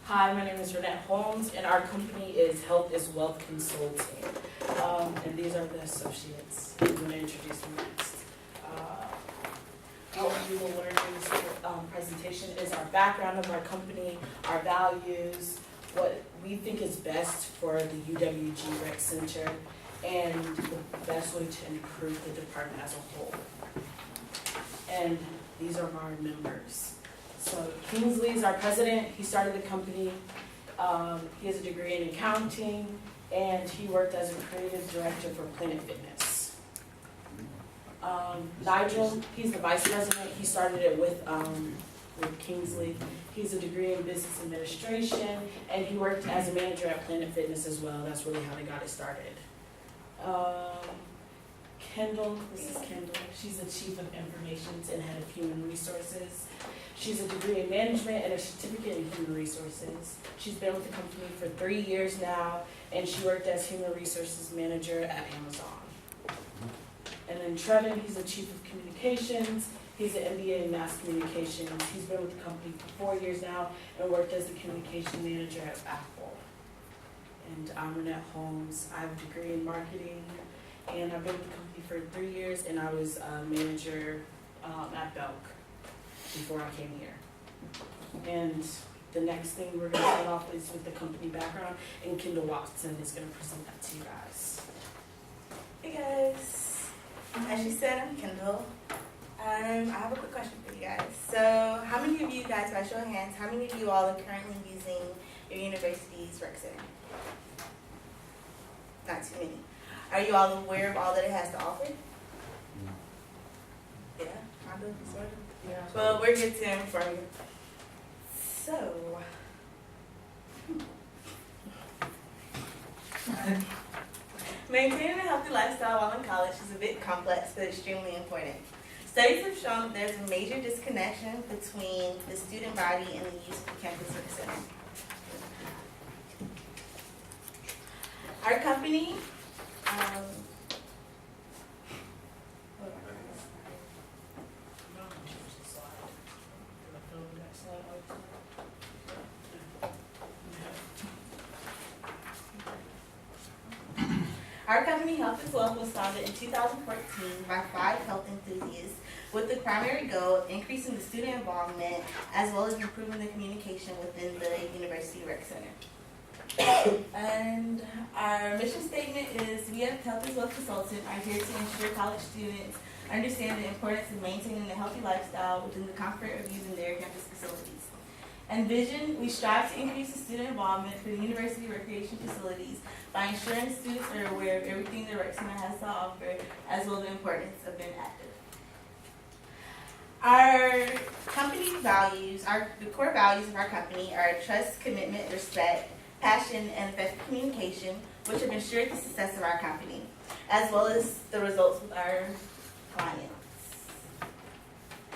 Hi, my name is Renette Holmes, and our company is Health is Wealth Consulting. And these are the associates. I'm going to introduce them next. What we will learn in this presentation is our background of our company, our values, what we think is best for the UWG Rec Center, and the best way to improve the department as a whole. And these are our members. So Kingsley is our president. He started the company. He has a degree in accounting, and he worked as a creative director for Planet Fitness. Nigel, he's the vice president. He started it with Kingsley. He has a degree in business administration, and he worked as a manager at Planet Fitness as well. That's really how they got it started. Kendall, this is Kendall. She's the chief of information and head of human resources. She's a degree in management and a certificate in human resources. She's been with the company for 3 years now, and she worked as human resources manager at Amazon. And then Trevin, he's the chief of communications. He's an MBA in mass communications. He's been with the company for 4 years now and worked as the communication manager at Apple. And I'm Renette Holmes. I have a degree in marketing, and I've been with the company for 3 years, and I was a manager at Belk before I came here. And the next thing we're going to start off is with the company background, and Kendall Watson is going to present that to you guys. Hey guys, as she said, I'm Kendall. I have a quick question for you guys. So, how many of you guys, by show of hands, how many of you all are currently using your university's rec center? Not too many. Are you all aware of all that it has to offer? Yeah, kind of, sort of. Yeah. Well, we're here to inform you. So, maintaining a healthy lifestyle while in college is a bit complex but extremely important. Studies have shown that there's a major disconnection between the student body and the use of the campus rec center. Our company, Our company, Health is Wealth, was founded in 2014 by 5 health enthusiasts with the primary goal of increasing the student involvement as well as improving the communication within the University Rec Center. And our mission statement is, we at Health is Wealth Consultant are here to ensure college students understand the importance of maintaining a healthy lifestyle within the comfort of using their campus facilities. And vision, we strive to increase the student involvement for the university recreation facilities by ensuring students are aware of everything the rec center has to offer, as well as the importance of being active. Our company values, the core values of our company are trust, commitment, respect, passion, and effective communication, which have ensured the success of our company, as well as the results with our clients.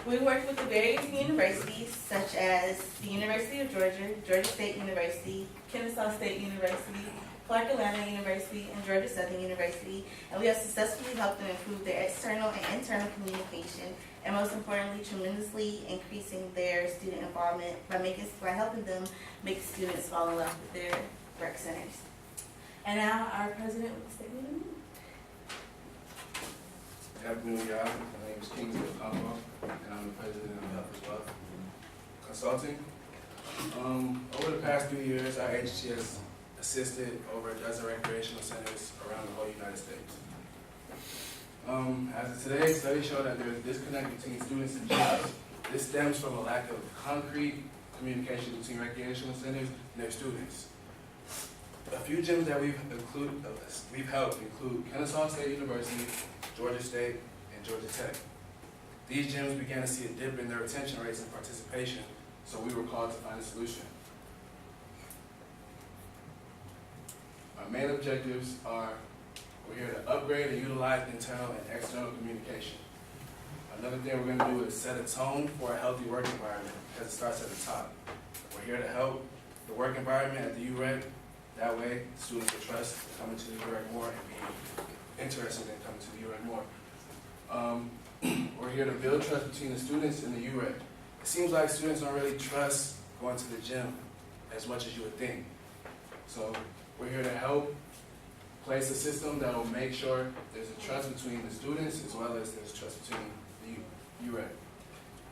We work with the various universities, such as the University of Georgia, Georgia State University, Kennesaw State University, Clark Atlanta University, and Georgia Southern University, and we have successfully helped them improve their external and internal communication, and most importantly, tremendously increasing their student involvement by helping them make students fall in love with their rec centers. And now, our president with the statement of the meeting. Good afternoon, y'all. My name is Kingsley Ocampo, and I'm the president of Health is Wealth Consulting. Over the past 3 years, our agency has assisted over a dozen recreational centers around the whole United States. As of today, studies show that there is a disconnect between students and jobs. This stems from a lack of concrete communication between recreational centers and their students. A few gyms that we've helped include Kennesaw State University, Georgia State, and Georgia Tech. These gyms began to see a dip in their retention rates and participation, so we were called to find a solution. Our main objectives are, we're here to upgrade and utilize internal and external communication. Another thing we're going to do is set a tone for a healthy work environment, because it starts at the top. We're here to help the work environment at the UREC. That way, students will trust coming to the UREC more and be interested in coming to the UREC more. We're here to build trust between the students and the UREC. It seems like students don't really trust going to the gym. as much as you would think. So we're here to help place a system that will make sure there's a trust between the students as well as there's trust between the UREC.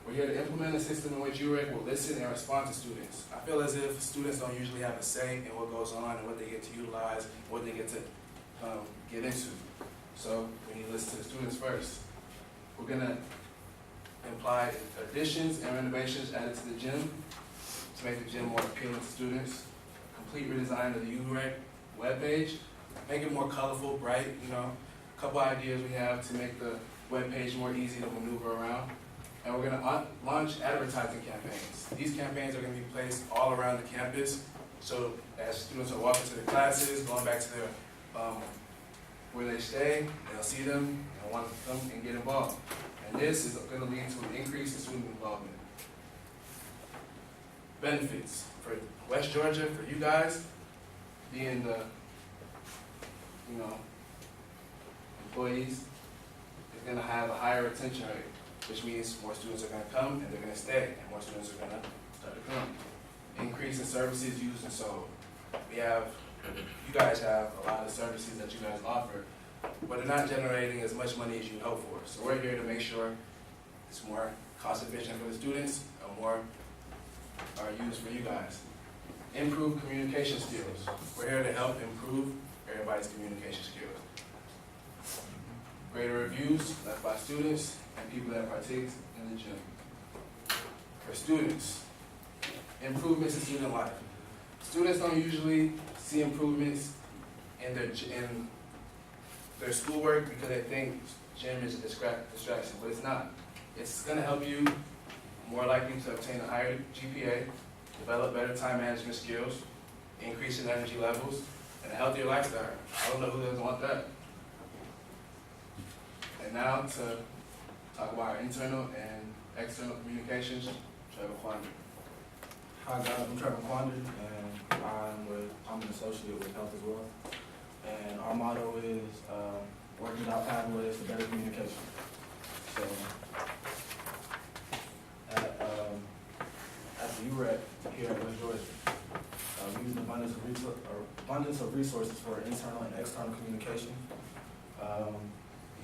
We're here to implement a system in which UREC will listen and respond to students. I feel as if students don't usually have a say in what goes on and what they get to utilize, what they get to get into. So we need to listen to the students first. We're gonna imply additions and renovations added to the gym to make the gym more appealing to students. Complete redesign of the UREC webpage, make it more colorful, bright, a couple ideas we have to make the webpage more easy to maneuver around. And we're gonna launch advertising campaigns. These campaigns are gonna be placed all around the campus, so as students are walking to their classes, going back to their, where they stay, they'll see them and want to come and get involved. And this is gonna lead to an increase in student involvement. Benefits for West Georgia, for you guys, being the, employees, is gonna have a higher retention rate, which means more students are gonna come and they're gonna stay, and more students are gonna start to come. Increase in services used and sold. You guys have a lot of services that you guys offer, but they're not generating as much money as you hope for. So we're here to make sure it's more cost efficient for the students and more are used for you guys. Improve communication skills. We're here to help improve everybody's communication skills. Greater reviews left by students and people that partake in the gym. For students, improvements in student life. Students don't usually see improvements in their schoolwork because they think gym is a distraction, but it's not. It's gonna help you more likely to obtain a higher GPA, develop better time management skills, increase in energy levels, and a healthier lifestyle. I don't know who doesn't want that. And now to talk about our internal and external communications, Trevor Quandary. Hi guys, I'm Trevor Quandary, and I'm an associate with Health as well. And our motto is working out pathways to better communication. So at the UREC here at West Georgia, we use an abundance of resources for internal and external communication.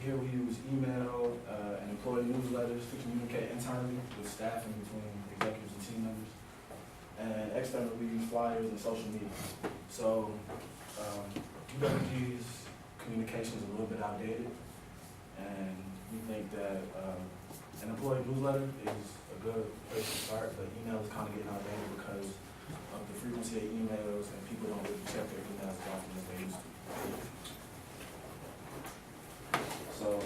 Here we use email and employee newsletters to communicate internally with staff and between executives and team members. And externally, we use flyers and social media. So UWG's communication is a little bit outdated, and we think that an employee newsletter is a good place to start, but email is kind of getting outdated because of the frequency of emails, and people don't really check their emails as often as they used to. So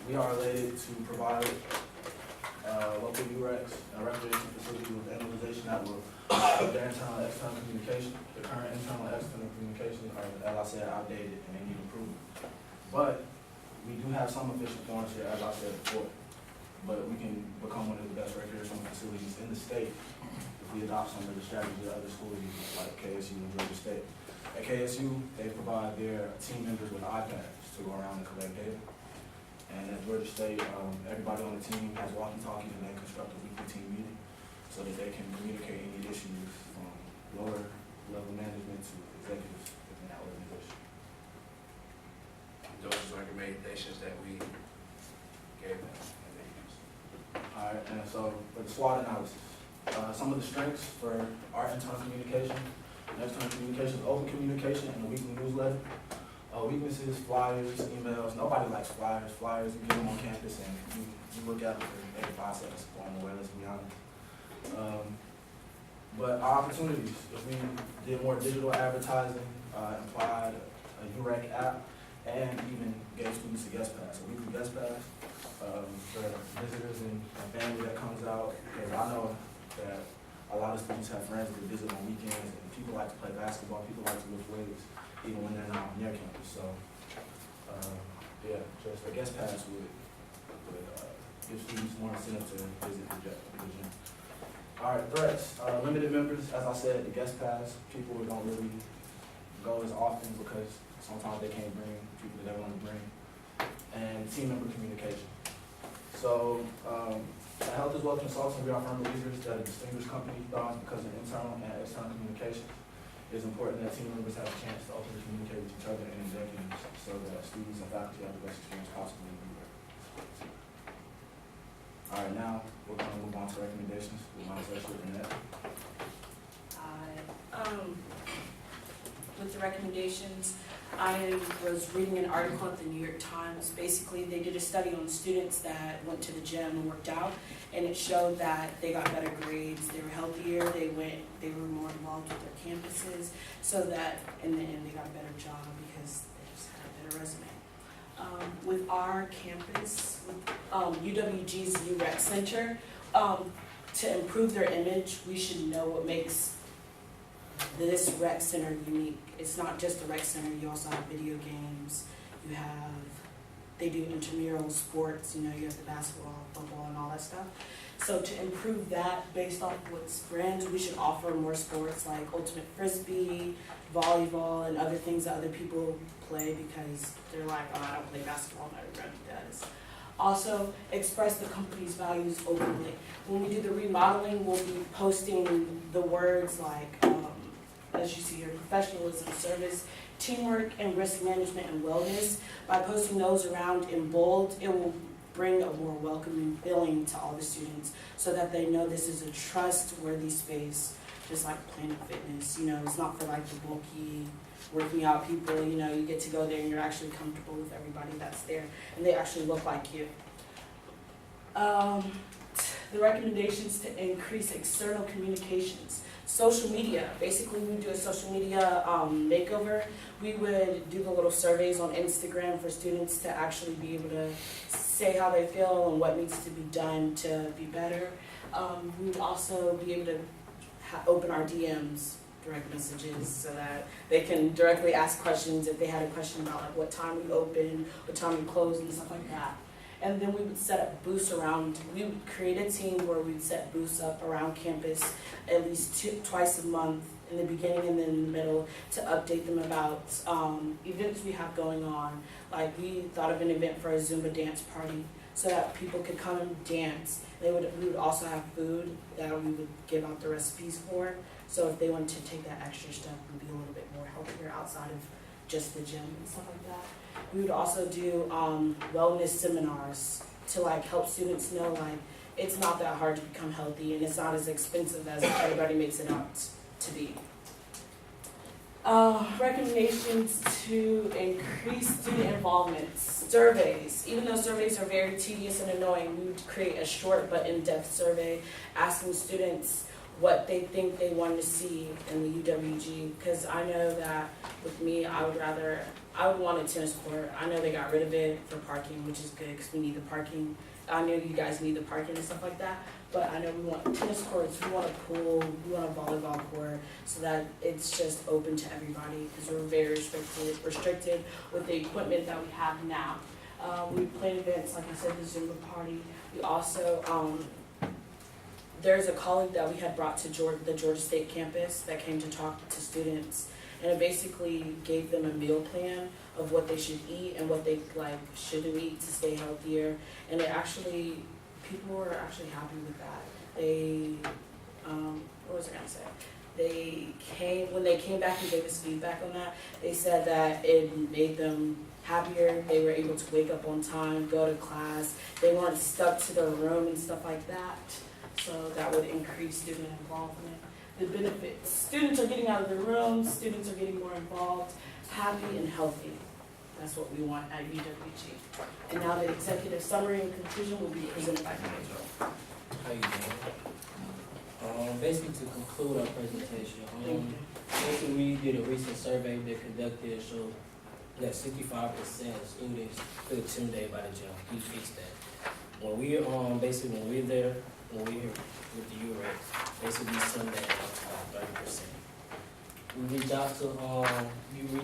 we are related to provide local URECs and recreation facilities with analyzation that will their internal and external communication. The current internal and external communication are, as I said, outdated and they need improvement. But we do have some efficient forms here, as I said before. But we can become one of the best recreational facilities in the state if we adopt some of the strategies that other schools use, like KSU and Georgia State. At KSU, they provide their team members with iPads to go around and collect data. And at Georgia State, everybody on the team has walkie-talkies and they construct a weekly team meeting so that they can communicate any issues from lower level management to executives within that organization. Those are recommendations that we gave them and they used. All right, and so for the SWOT analysis, some of the strengths for our internal communication and external communication is open communication and the weekly newsletter. Weaknesses, flyers, emails. Nobody likes flyers. Flyers, you get them on campus and you look at them for every 5 seconds on the way, let's be honest. But our opportunities, if we did more digital advertising, applied a UREC app, and even gave students a guest pass, a weekly guest pass for visitors and family that comes out. Because I know that a lot of students have friends that visit on weekends, and people like to play basketball, people like to lift weights, even when they're not on their campus. So, yeah, just a guest pass would give students more incentive to visit the gym. All right, threats. Limited members, as I said, the guest pass, people don't really go as often because sometimes they can't bring people that they want to bring. And team member communication. So, At Health is Wealth Consulting, we are firm believers that a distinguished company thrives because of internal and external communication. It is important that team members have a chance to openly communicate with each other and executives so that students and faculty have the best experience possible everywhere. All right, now we're going to move on to recommendations. With my associate Renette. With the recommendations, I was reading an article at the New York Times. Basically, they did a study on students that went to the gym and worked out, and it showed that they got better grades, they were healthier, they were more involved with their campuses, so that in the end they got a better job because they just had a better resume. With our campus, with UWG's UREC Center, to improve their image, we should know what makes this rec center unique. It's not just a rec center, you also have video games, they do intramural sports, you have the basketball, football, and all that stuff. So to improve that, based off what's brands, we should offer more sports like ultimate frisbee, volleyball, and other things that other people play because they're like, oh, I don't play basketball, my friend does. Also, express the company's values openly. When we do the remodeling, we'll be posting the words like, as you see here, professionalism, service, teamwork, and risk management and wellness. By posting those around in bold, it will bring a more welcoming feeling to all the students so that they know this is a trustworthy space, just like Planet Fitness. It's not for like the bulky, working out people. You get to go there and you're actually comfortable with everybody that's there, and they actually look like you. The recommendations to increase external communications. Social media, basically we do a social media makeover. We would do the little surveys on Instagram for students to actually be able to say how they feel and what needs to be done to be better. We would also be able to open our DMs, direct messages, so that they can directly ask questions if they had a question about like what time we open, what time we close, and stuff like that. And then we would set up booths we would create a team where we'd set booths up around campus at least twice a month in the beginning and then in the middle to update them about events we have going on. Like we thought of an event for a Zumba dance party so that people could come and dance. We would also have food that we would give out the recipes for. So if they wanted to take that extra step and be a little bit more healthier outside of just the gym and stuff like that. We would also do wellness seminars to like help students know like it's not that hard to become healthy and it's not as expensive as everybody makes it out to be. Recommendations to increase student involvement. Surveys. Even though surveys are very tedious and annoying, we would create a short but in-depth survey asking students what they think they want to see in the UWG, because I know that with me, I would want a tennis court. I know they got rid of it for parking, which is good because we need the parking. I know you guys need the parking and stuff like that, but I know we want tennis courts, we want a pool, we want a volleyball court, so that it's just open to everybody because we're very restricted with the equipment that we have now. We plan events, like I said, the Zumba party. We also, there's a colleague that we had brought to the Georgia State campus that came to talk to students, and it basically gave them a meal plan of what they should eat and what they shouldn't eat to stay healthier. And people were actually happy with that. What was I gonna say? When they came back and gave us feedback on that, they said that it made them happier. They were able to wake up on time, go to class. They weren't stuck to their room and stuff like that. So that would increase student involvement. The benefits: students are getting out of their rooms, students are getting more involved, happy and healthy. That's what we want at UWG. And now the executive summary and conclusion will be presented by Pedro. How you doing? Basically to conclude our presentation, basically we did a recent survey that conducted showed that 65% of students feel intimidated by the gym. We fixed that. When we're there, when we're here with the UREC, basically we send that up to about 30%. You reach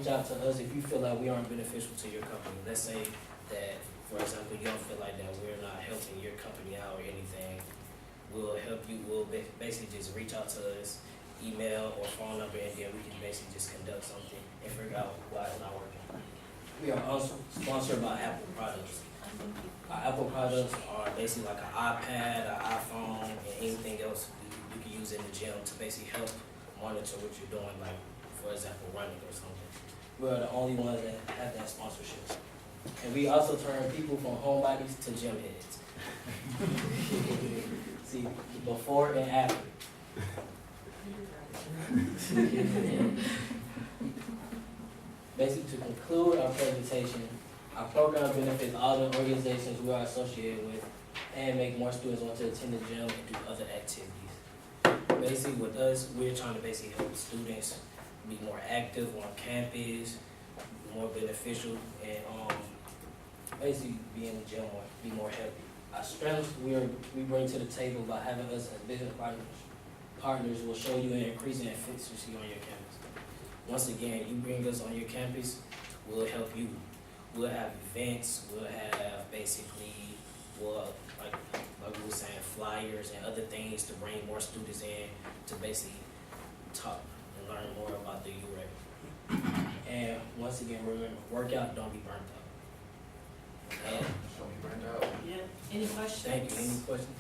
out to us if you feel like we aren't beneficial to your company. Let's say that, for example, you don't feel like that we're not helping your company out or anything. We'll help you. We'll basically just reach out to us, email or phone number, and then we can basically just conduct something and figure out why it's not working. We are also sponsored by Apple products. Our Apple products are basically like an iPad, an iPhone, and anything else you can use in the gym to basically help monitor what you're doing, like, for example, running or something. We're the only ones that have that sponsorship. And we also turn people from homebodies to gym heads. See, before and after. Basically, to conclude our presentation, our program benefits all the organizations we are associated with and make more students want to attend the gym and do other activities. Basically, with us, we're trying to basically help students be more active on campus, more beneficial, and basically be in the gym more, be more healthy. Our strengths we bring to the table by having us as business partners will show you an increase in efficiency on your campus. Once again, you bring us on your campus, we'll help you. We'll have events, we'll have basically, like we were saying, flyers and other things to bring more students in to basically talk and learn more about the UREC. And once again, remember, work out, don't be burnt out. And Show me burned out. Yeah. Any questions? thank you. Any questions?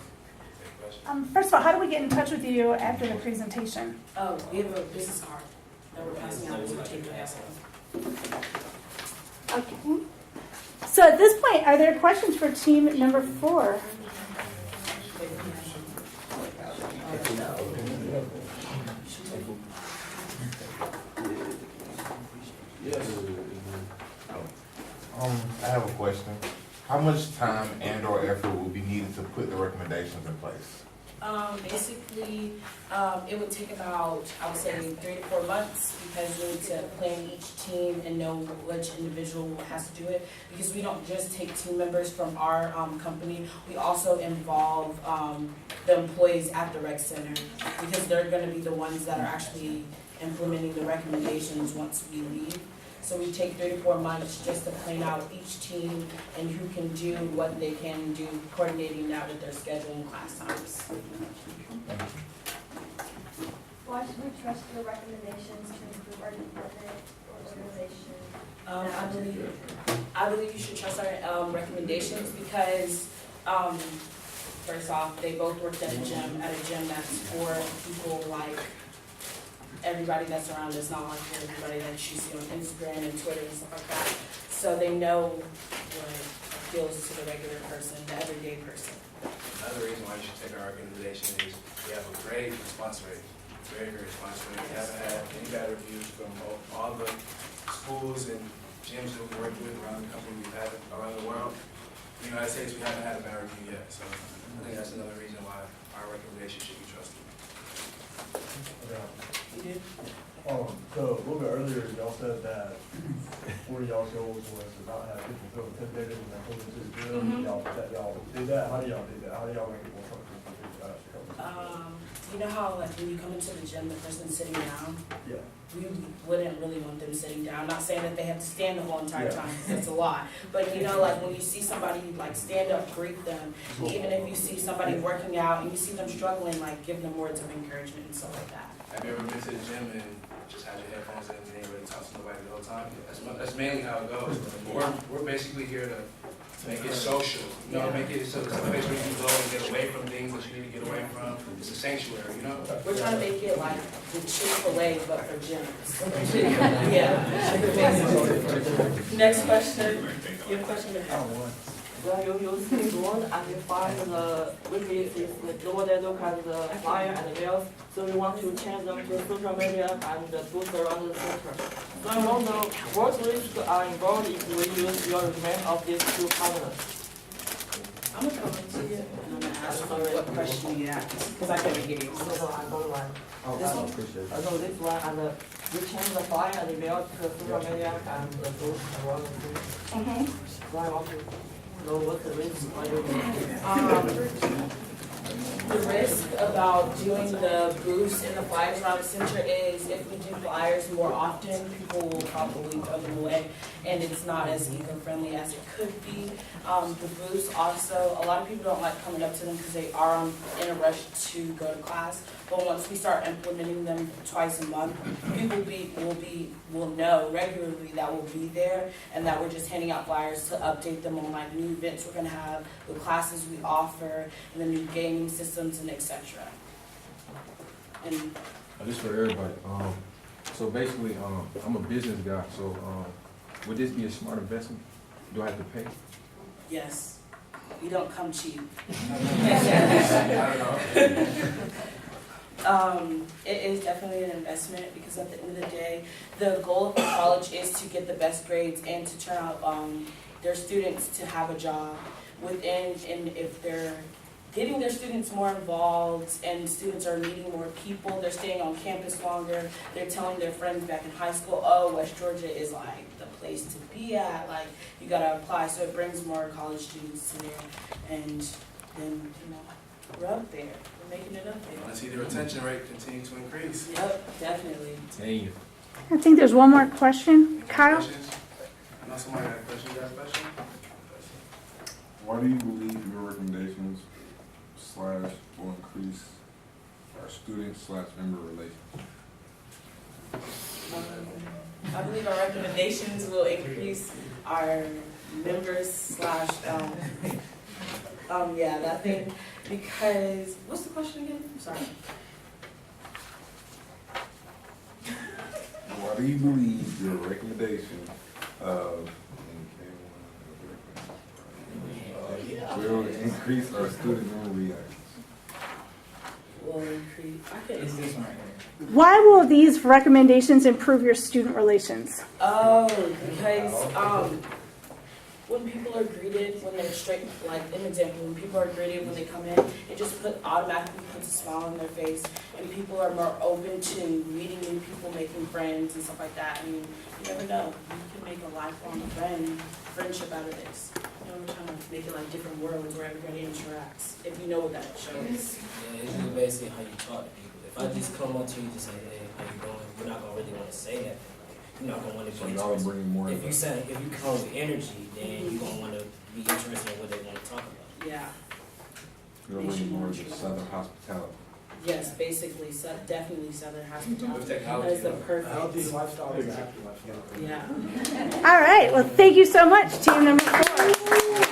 Any questions? First of all, how do we get in touch with you after the presentation? Oh, we have a business card that we're passing out to the team to ask them. Okay. So at this point, are there questions for team number 4? Yes. I have a question. How much time and or effort will be needed to put the recommendations in place? Basically, it would take about, I would say, 3 to 4 months because we need to plan each team and know which individual has to do it. Because we don't just take team members from our company, we also involve the employees at the rec center because they're going to be the ones that are actually implementing the recommendations once we leave. So we take 3 to 4 months just to plan out each team and who can do what they can do, coordinating that with their schedule and class times. Why should we trust your recommendations to improve our department or organization? I believe you should trust our recommendations because, first off, they both worked at a gym that's for people like everybody that's around us, not like everybody that you see on Instagram and Twitter and stuff like that. So they know what appeals to the regular person, the everyday person. Another reason why you should take our recommendation is we have a great response rate. Very, very response rate. We haven't had any bad reviews from all the schools and gyms that we work with around the country we've had around the world. In the United States, we haven't had a bad review yet. So I think that's another reason why our recommendation should be trusted. You did? So a little bit earlier, y'all said that one of y'all's goals was to not have people feel intimidated when they're coming to the gym. Y'all did that. How do y'all do that? How do y'all make it more comfortable for people to actually come to the gym? You know how like when you come into the gym, the person's sitting down? Yeah. We wouldn't really want them sitting down. I'm not saying that they have to stand the whole entire Yeah. time, because that's a lot. But you know, like when you see somebody, like stand up, greet them. Even if you see somebody working out and you see them struggling, like give them words of encouragement and stuff like that. Have you ever been to the gym and just had your headphones in and ain't really talk to nobody the whole time? That's mainly how it goes. We're basically here to make it social, you know, make it so it's a place where you can go and get away from things that you need to get away from. It's a sanctuary, you know? We're trying to make it like the Chick-fil-A, but for gyms. Yeah. Next question. You have a question? Well, you use this one and you find the weekly the model look at the flyer and the mails, so we want to change them to social media and boost around the center. So I wonder what risks are involved if we use your recommend of these two partners? I'm gonna come to you and I'm gonna ask you what question you asked, because I couldn't hear you. So I got one. This one? So this one and we change the flyer and the mail to social media and boost around the center. So I want to know what the risks are you The risk about doing the booths and the flyers around the center is if we do flyers more often, people will probably throw them away, and it's not as eco-friendly as it could be. The booths also, a lot of people don't like coming up to them because they are in a rush to go to class. But once we start implementing them twice a month, people will know regularly that we'll be there and that we're just handing out flyers to update them on like new events we're gonna have, the classes we offer, and the new gaming systems and etc. And This for everybody. So basically, I'm a business guy. So would this be a smart investment? Do I have to pay? yes, we don't come cheap. It is definitely an investment because at the end of the day, the goal of the college is to get the best grades and to turn out their students to have a job within, and if they're getting their students more involved and students are meeting more people, they're staying on campus longer, they're telling their friends back in high school, oh, West Georgia is like the place to be at, like you gotta apply, so it brings more college students to there, and then, we're up there, we're making it up I there. want to see the retention rate continue to increase. Yep, definitely. Dang. I think there's one more question. Kyle? Questions? I know somebody got a question. You got a question? Why do you believe your recommendations / will increase our student/member relations? I believe our recommendations will increase our members / that thing, because, what's the question again? I'm sorry. Why do you believe your recommendation of will increase our student-member relations? Will increase, It's this one right here. Why will these recommendations improve your student relations? Oh, because, when people are greeted, when they're straight, like, an example, when people are greeted when they come in, it just automatically puts a smile on their face, and people are more open to meeting new people, making friends and stuff like that. I mean, you never know, you can make a lifelong friendship out of this. You know, we're trying to make it like different worlds where everybody interacts, if you know what that show is. Yeah, it's just basically how you talk to people. If I just come up to you and just say, hey, how you doing? You're not gonna really want to say that. You're not gonna want to So be y'all interested. bring more. If you come with energy, then you're gonna want to be interested in what they want to talk about. Yeah, You'll bring more of the Southern hospitality. yes, basically, definitely Southern With hospitality. technology. That is the Healthy perfect, lifestyle is active lifestyle. yeah. All right. Well, thank you so much, team number 4.